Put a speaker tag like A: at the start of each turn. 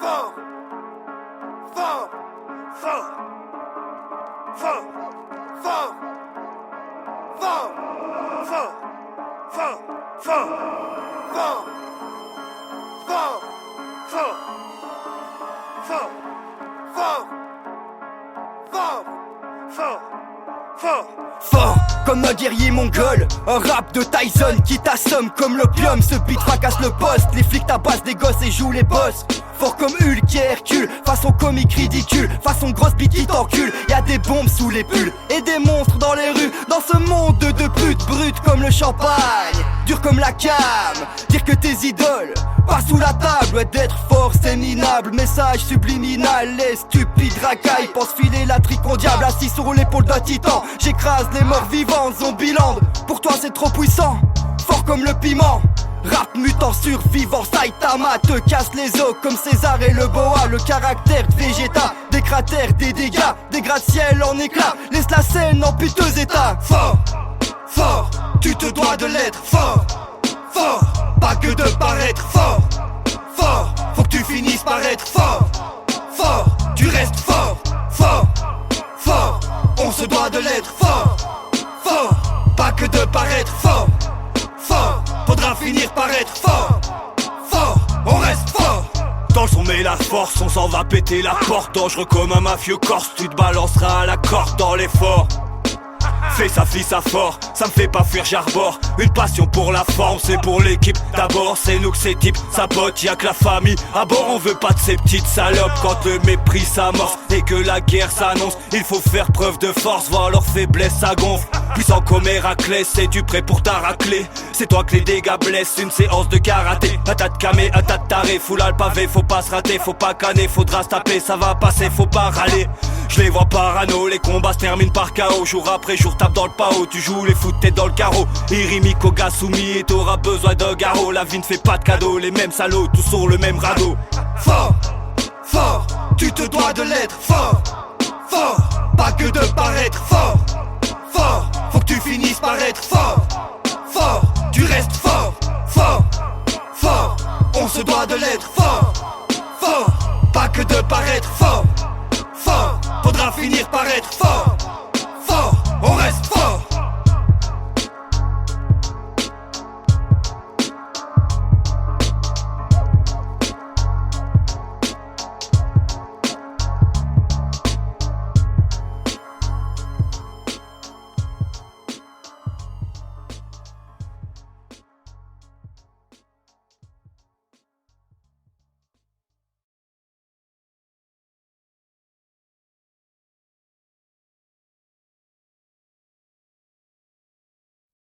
A: fort, fort, fort, fort, fort, fort, fort, fort, fort, fort, fort, fort, fort, fort, fort, fort, fort,
B: fort comme un guerrier mongol, un rap de Tyson qui t'assomme comme l'opium. Ce beat fracasse le poste, les flics tabassent des gosses et jouent les boss. Fort comme Hulk et Hercule, façon comique ridicule, façon grosse bite qui t'encule. Y'a des bombes sous les pulls et des monstres dans les rues. Dans ce monde de putes brutes comme le champagne, dur comme la cam. Dire que tes idoles pas sous la table, ouais, d'être fort c'est minable. Message subliminal, les stupides racailles pensent filer la trique au diable. Assis sur l'épaule d'un titan, j'écrase les morts vivants, Zombieland. Pour toi c'est trop puissant, fort comme le piment. Rap mutant survivant, Saitama te casse les os comme César et le boa. Le caractère de Vegeta, des cratères, des dégâts, des gratte-ciel en éclats, laisse la scène en piteux état.
A: fort, fort, tu te dois de l'être fort, fort, pas que de paraître fort, fort, faut que tu finisses par être fort, fort, tu restes fort, fort, fort, on se doit de l'être fort, fort, pas que de paraître fort, fort, faudra finir par être fort, fort, on reste fort.
C: Dans le son met la force, on s'en va péter la porte. Dangereux comme un mafieux corse, tu te balanceras à la corde dans l'effort. Fais ça, fils ça fort, ça me fait pas fuir, j'arbore une passion pour la forme, c'est pour l'équipe. D'abord c'est nous que ces types sabotent, y'a que la famille à bord, on veut pas de ces petites salopes. Quand le mépris s'amorce et que la guerre s'annonce, il faut faire preuve de force, voir leur faiblesse ça gonfle. Puissant comme Héraclès, es-tu prêt pour ta raclée? C'est toi que les dégâts blessent, une séance de karaté. Un tas de camé, un tas de taré, foula le pavé, faut pas se rater, faut pas canner, faudra se taper, ça va passer, faut pas râler. Je les vois parano, les combats se terminent par KO. Jour après jour tape dans le pao, tu joues les foot, t'es dans le carreau. Irimi, Koga, soumis et t'auras besoin d'un garrot. La vie ne fait pas de cadeaux, les mêmes salauds, tous sur le même radeau.
A: Fort, fort, tu te dois de l'être fort, fort, pas que de paraître fort, fort, faut que tu finisses par être fort, fort, tu restes fort, fort, fort, on se doit de l'être fort, fort, pas que de paraître fort, fort, faudra finir par être fort, fort, on reste fort.